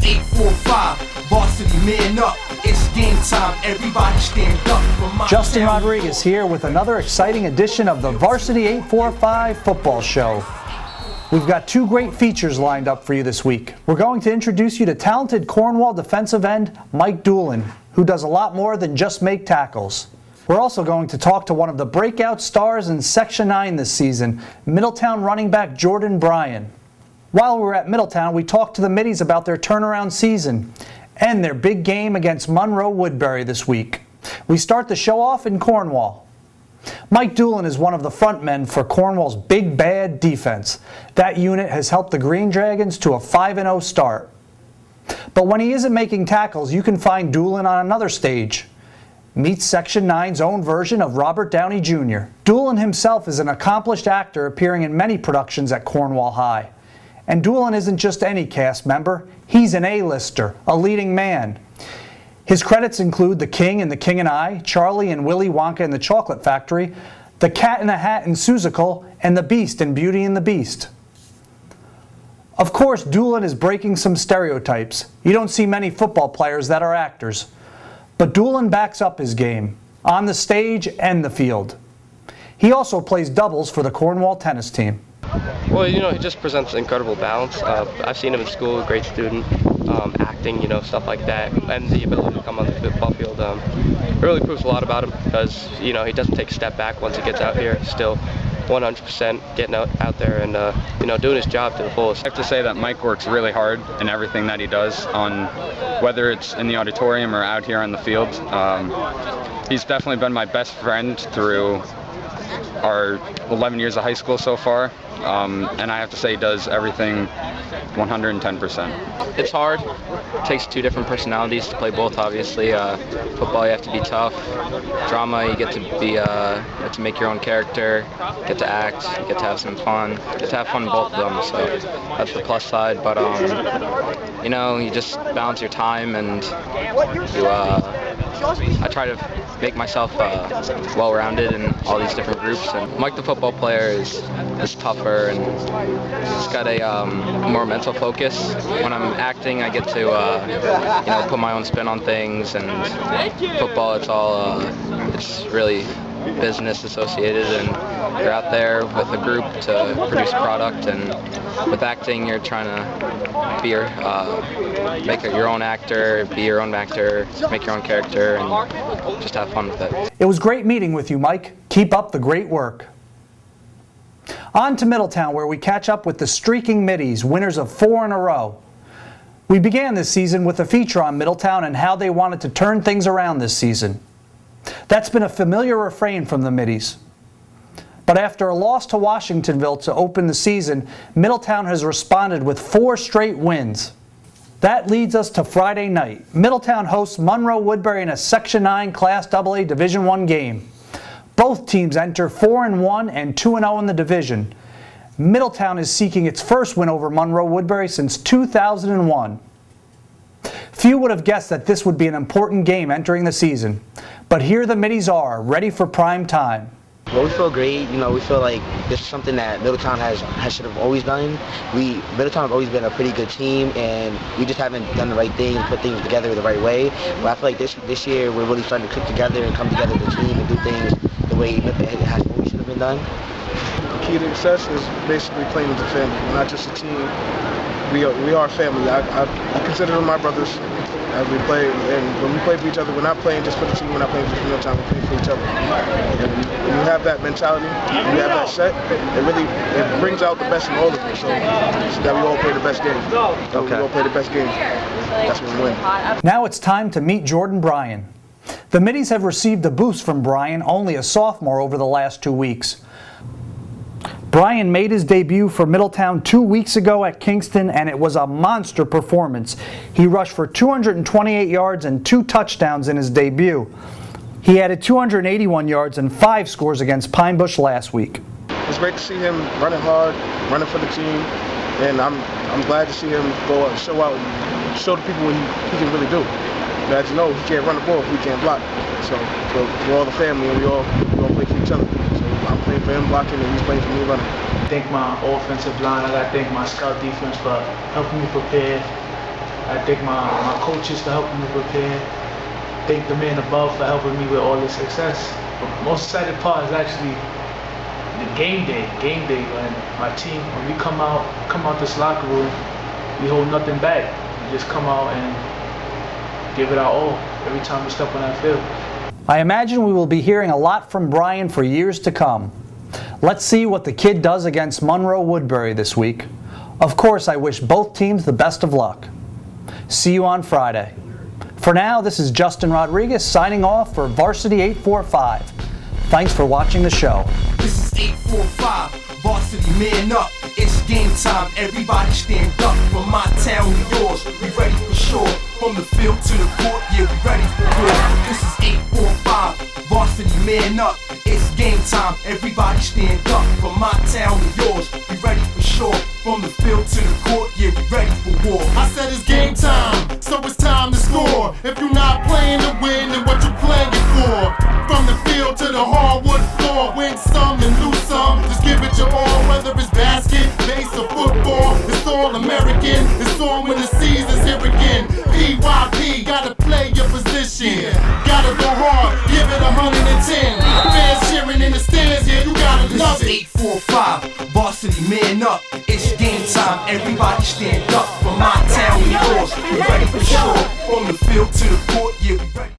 845, Varsity man up. It's game time, everybody stand up for my Justin town. Rodriguez here with another exciting edition of the Varsity 845 football show. We've got two great features lined up for you this week. We're going to introduce you to talented Cornwall defensive end Mike Doulin, who does a lot more than just make tackles. We're also going to talk to one of the breakout stars in Section 9 this season, Middletown running back Jordan Bryan. While we were at Middletown, we talked to the Middies about their turnaround season and their big game against Monroe Woodbury this week. We start the show off in Cornwall. Mike Doulin is one of the front men for Cornwall's big bad defense. That unit has helped the Green Dragons to a 5-0 start. But when he isn't making tackles, you can find Doulin on another stage. Meet Section 9's own version of Robert Downey Jr. Doulin himself is an accomplished actor appearing in many productions at Cornwall High. And Doulin isn't just any cast member, he's an A-lister, a leading man. His credits include The King and the King and I, Charlie and Willy Wonka and the Chocolate Factory, The Cat in the Hat in Seussical, and The Beast in Beauty and the Beast. Of course, Doulin is breaking some stereotypes. You don't see many football players that are actors. But Doulin backs up his game, on the stage and the field. He also plays doubles for the Cornwall tennis team. Well, he just presents incredible balance. I've seen him in school, a great student, acting, stuff like that, and the ability to come on the football field. It really proves a lot about him because, he doesn't take a step back once he gets out here. Still 100% getting out there and, doing his job to the fullest. I have to say that Mike works really hard in everything that he does, on whether it's in the auditorium or out here on the field. He's definitely been my best friend through our 11 years of high school so far, and I have to say he does everything 110%. It's hard. It takes two different personalities to play both, obviously. Football, you have to be tough. Drama, you get to make your own character, get to act, you get to have some fun. You get to have fun in both of them, so that's the plus side. But, you just balance your time, and I try to make myself well-rounded in all these different groups. And Mike, the football player, is tougher, and he's got a more mental focus. When I'm acting, I get to put my own spin on things. And football, it's really business associated, and you're out there with a group to produce a product. And with acting, you're trying to be make your own actor, be your own actor, make your own character, and just have fun with it. It was great meeting with you, Mike. Keep up the great work. On to Middletown, where we catch up with the streaking Middies, winners of 4 in a row. We began this season with a feature on Middletown and how they wanted to turn things around this season. That's been a familiar refrain from the Middies. But after a loss to Washingtonville to open the season, Middletown has responded with 4 straight wins. That leads us to Friday night. Middletown hosts Monroe Woodbury in a Section 9 Class AA Division I game. Both teams enter 4-1 and 2-0 in the division. Middletown is seeking its first win over Monroe Woodbury since 2001. Few would have guessed that this would be an important game entering the season. But here the Middies are, ready for prime time. Well, we feel great. We feel like this is something that Middletown should have always done. Middletown has always been a pretty good team, and we just haven't done the right thing and put things together the right way. But I feel like this year we're really starting to click together and come together as a team and do things the way it always should have been done. The key to success is basically playing as a family. We're not just a team. We are family. I consider them my brothers as we play, and when we play for each other, we're not playing just for the team, we're not playing just for Middletown, we're playing for each other. And when you have that mentality, when you have that set, it brings out the best in all of us, so that we all play the best game. We all play the best game. That's when we win. Now it's time to meet Jordan Bryan. The Middies have received a boost from Bryan, only a sophomore, over the last 2 weeks. Bryan made his debut for Middletown 2 weeks ago at Kingston, and it was a monster performance. He rushed for 228 yards and 2 touchdowns in his debut. He added 281 yards and 5 scores against Pine Bush last week. It's great to see him running hard, running for the team, and I'm glad to see him go out and show out and show the people what he can really do. As you know, he can't run the ball if we can't block. So we're all the family, and we all play for each other. So I'm playing for him blocking, and he's playing for me running. I thank my offensive line. I got to thank my scout defense for helping me prepare. I thank my coaches for helping me prepare. Thank the man above for helping me with all this success. The most exciting part is actually the game day when my team, when we come out this locker room, we hold nothing back. We just come out and give it our all every time we step on that field. I imagine we will be hearing a lot from Brian for years to come. Let's see what the kid does against Monroe Woodbury this week. Of course, I wish both teams the best of luck. See you on Friday. For now, this is Justin Rodriguez signing off for Varsity 845. Thanks for watching the show. This is 845, Varsity man up. It's game time, everybody stand up. From my town to yours, we ready for sure. From the field to the court, yeah, we ready for war. This is 845, Varsity man up. It's game time, everybody stand up. From my town to yours, we ready for sure. From the field to the court, yeah, we ready for war. I said it's game time, so it's time to score. If you're not playing to win, then what you playing it for? From the field to the hardwood floor, win some and lose some. Just give it your all, whether it's basket, base, or football. It's all American, it's on when the season's here again. PYP, gotta play your position. Gotta go hard, give it 110. Fans cheering in the stands, yeah, you gotta love it. This is 845, Varsity man up. It's game time, everybody stand up. From my town to yours, we ready for sure. From the field to the court, yeah, we ready.